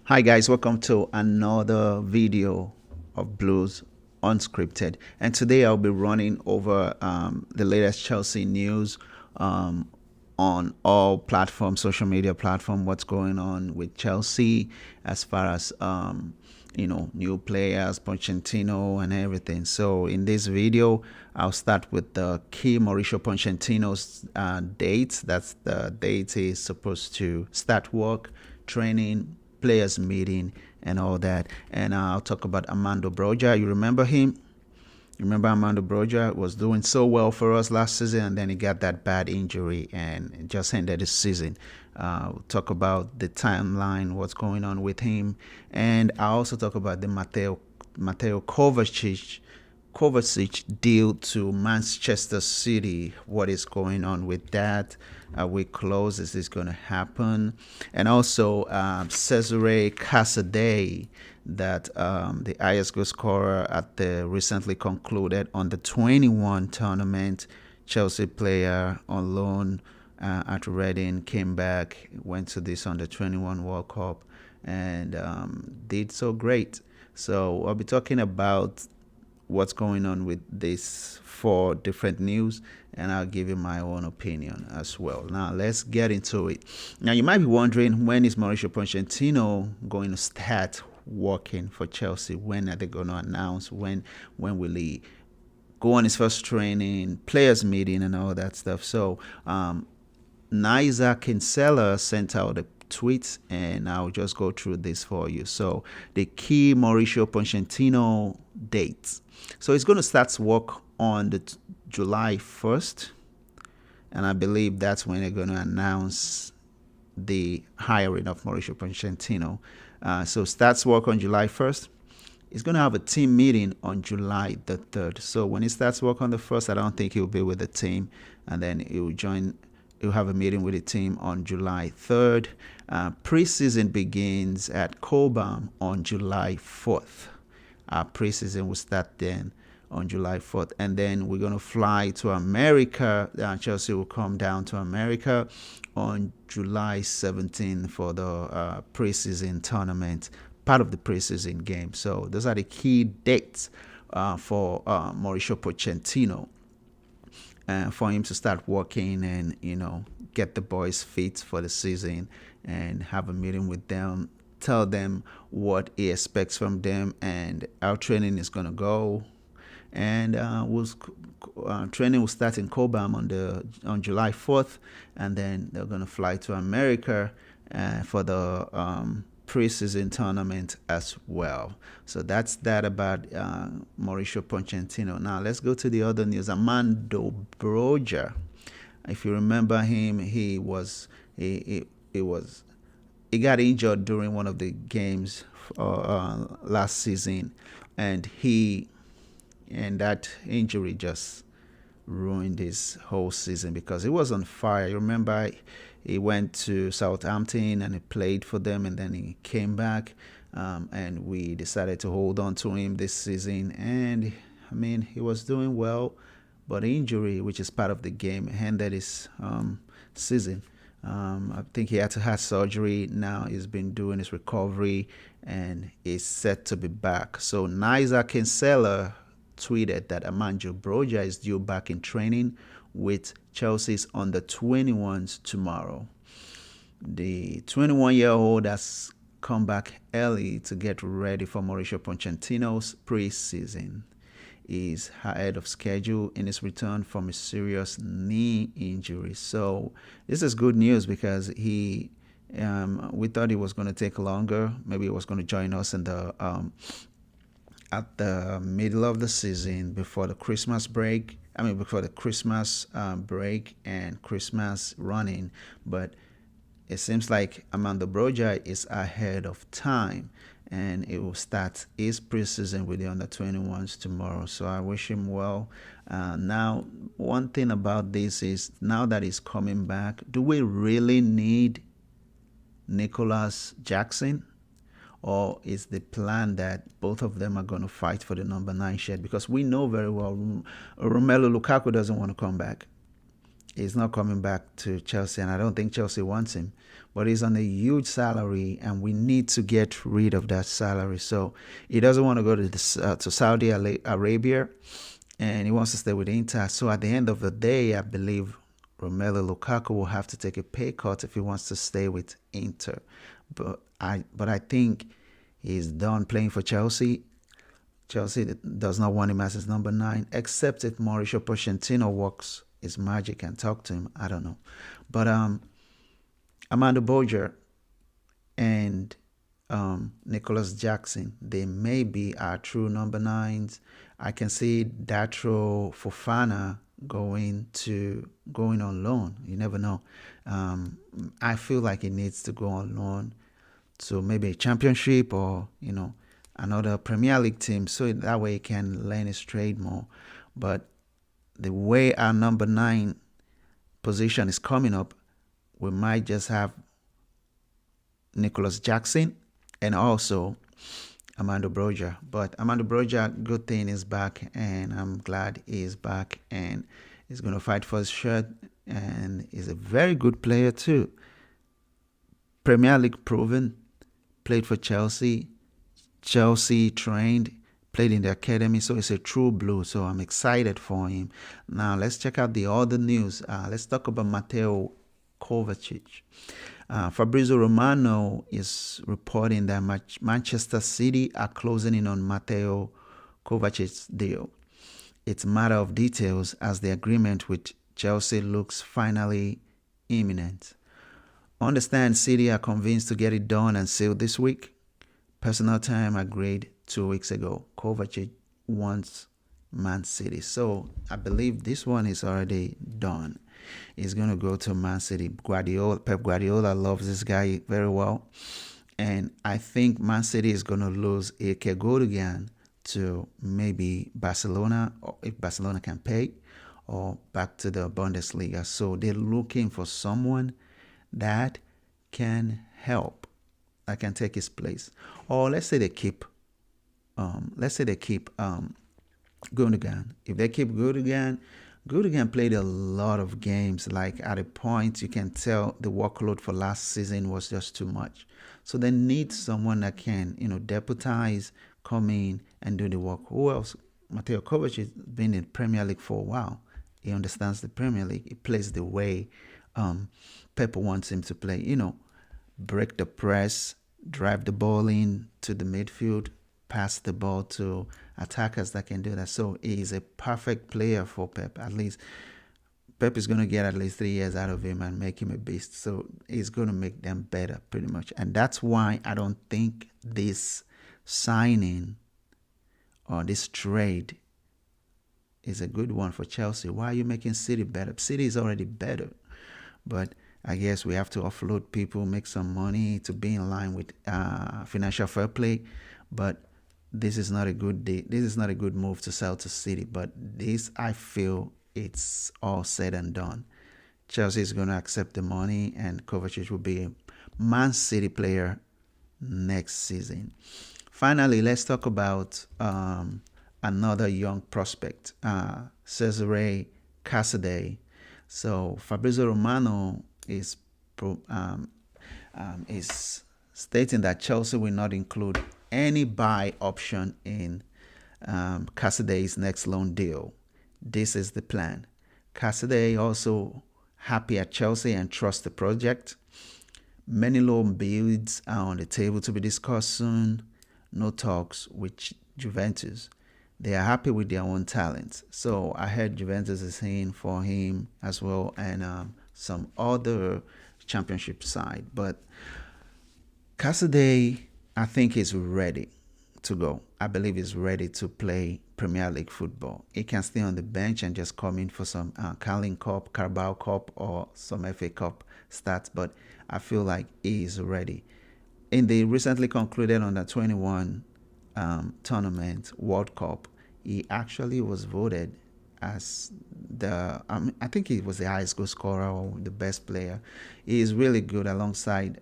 Hi guys, welcome to another video of Blues Unscripted. And today I'll be running over the latest Chelsea news um, on all platforms, social media platform, what's going on with Chelsea as far as new players, Pochettino and everything. So in this video, I'll start with the key Mauricio Pochettino's dates. That's the date he's supposed to start work, training, players meeting and all that. And I'll talk about Armando Broja. You remember him? Remember Armando Broja was doing so well for us last season, and then he got that bad injury and it just ended the season. We'll talk about the timeline, what's going on with him, and I also talk about the Mateo Kovacic deal to Manchester City. What is going on with that? Are we close? Is this going to happen? And also Cesare Casadei, that the highest goal scorer at the recently concluded on the 21 tournament. Chelsea player on loan at Reading, came back, went to this under 21 World Cup, and did so great. So I'll be talking about what's going on with these four different news, and I'll give you my own opinion as well. Now let's get into it. Now you might be wondering, when is Mauricio Pochettino going to start working for Chelsea? When are they going to announce? When will he go on his first training, players meeting, and all that stuff? So Nisa Kinsella sent out a tweet, and I'll just go through this for you. So the key Mauricio Pochettino dates. So he's going to start work on the July 1st, and I believe that's when they're going to announce the hiring of Mauricio Pochettino. So starts work on July 1st. He's going to have a team meeting on July the 3rd. So when he starts work on the 1st, I don't think he'll be with the team, and then he'll have a meeting with the team on July 3rd. Preseason begins at Cobham on July 4th. Preseason will start then on July 4th. And then we're going to fly to America. Chelsea will come down to America on July 17th for the preseason tournament, part of the preseason game. So those are the key dates for Mauricio Pochettino. For him to start working and get the boys fit for the season and have a meeting with them, tell them what he expects from them and how training is going to go. And training will start in Cobham on July 4th, and then they're going to fly to America for the preseason tournament as well. So that's that about Mauricio Pochettino. Now let's go to the other news. Armando Broja, if you remember him, he got injured during one of the games last season, and that injury just ruined his whole season because he was on fire. You remember, he went to Southampton and he played for them, and then he came back, and we decided to hold on to him this season. And I mean, he was doing well, but injury, which is part of the game, ended his season. I think he had to have surgery. Now he's been doing his recovery and is set to be back. So Nisa Kinsella tweeted that Armando Broja is due back in training with Chelsea's under 21s tomorrow. The 21-year-old has come back early to get ready for Mauricio Pochettino's preseason. He's ahead of schedule in his return from a serious knee injury. So this is good news because we thought it was going to take longer. Maybe he was going to join us in the at the middle of the season before the Christmas break. Before the Christmas break and Christmas running. But it seems like Armando Broja is ahead of time, and it will start his preseason with the under 21s tomorrow. So I wish him well. Now, one thing about this is, now that he's coming back, do we really need Nicholas Jackson? Or is the plan that both of them are going to fight for the number 9 shirt? Because we know very well Romelu Lukaku doesn't want to come back. He's not coming back to Chelsea, and I don't think Chelsea wants him. But he's on a huge salary, and we need to get rid of that salary. So he doesn't want to go to Saudi Arabia, and he wants to stay with Inter. So at the end of the day, I believe Romelu Lukaku will have to take a pay cut if he wants to stay with Inter. But I think he's done playing for Chelsea. Chelsea does not want him as his number 9, except if Mauricio Pochettino works his magic and talk to him. I don't know. But Armando Broja and Nicholas Jackson, they may be our true number 9s. I can see Datro Fofana going on loan. You never know. I feel like he needs to go on loan to maybe a championship or another Premier League team, so that way he can learn his trade more. But the way our number 9 position is coming up, we might just have Nicholas Jackson and also Armando Broja. But Armando Broja, good thing, is back, and I'm glad he is back, and he's going to fight for his shirt, and he's a very good player too. Premier League proven, played for Chelsea. Chelsea trained, played in the academy, so it's a true blue. So I'm excited for him. Now let's check out the other news. Let's talk about Mateo Kovacic. Fabrizio Romano is reporting that Manchester City are closing in on Mateo Kovacic's deal. It's a matter of details as the agreement with Chelsea looks finally imminent. Understand City are convinced to get it done and sealed this week. Personal time agreed 2 weeks ago. Kovacic wants Man City. So I believe this one is already done. He's going to go to Man City. Pep Guardiola loves this guy very well. And I think Man City is going to lose Ilkay Gundogan to maybe Barcelona, or if Barcelona can pay, or back to the Bundesliga. So they're looking for someone that can help, that can take his place. Or let's say they keep Gundogan. If they keep Gundogan played a lot of games. Like at a point, you can tell the workload for last season was just too much. So they need someone that can, deputize, come in and do the work. Who else? Mateo Kovacic has been in Premier League for a while. He understands the Premier League. He plays the way Pep wants him to play. Break the press, drive the ball in to the midfield, pass the ball to attackers that can do that. So he's a perfect player for Pep. At least Pep is going to get at least 3 years out of him and make him a beast. So he's going to make them better pretty much. And that's why I don't think this signing or this trade is a good one for Chelsea. Why are you making City better? City is already better. But I guess we have to offload people, make some money to be in line with financial fair play. But this is not a good day. This is not a good move to sell to City. But this, I feel, it's all said and done. Chelsea is going to accept the money, and Kovacic will be a Man City player next season. Finally, let's talk about another young prospect, Cesare Casadei. So Fabrizio Romano is stating that Chelsea will not include any buy option in Casadei's next loan deal. This is the plan. Casadei also happy at Chelsea and trusts the project. Many loan bids are on the table to be discussed soon. No talks with Juventus. They are happy with their own talent. So I heard Juventus is saying for him as well, and some other championship side. But Casadei, I think, is ready to go. I believe he's ready to play Premier League football. He can stay on the bench and just come in for some Carling Cup, Carabao Cup, or some FA Cup stats. But I feel like he is ready. In the recently concluded Under-21 tournament, World Cup, he actually was voted as I think he was the highest goal scorer or the best player. He is really good alongside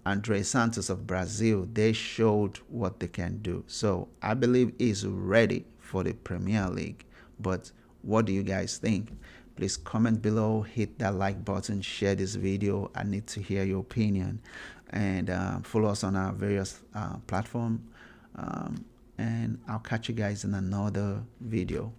Andre Santos of Brazil. They showed what they can do. So I believe he's ready for the Premier League. But what do you guys think? Please comment below, hit that like button, share this video. I need to hear your opinion. And follow us on our various platforms. And I'll catch you guys in another video.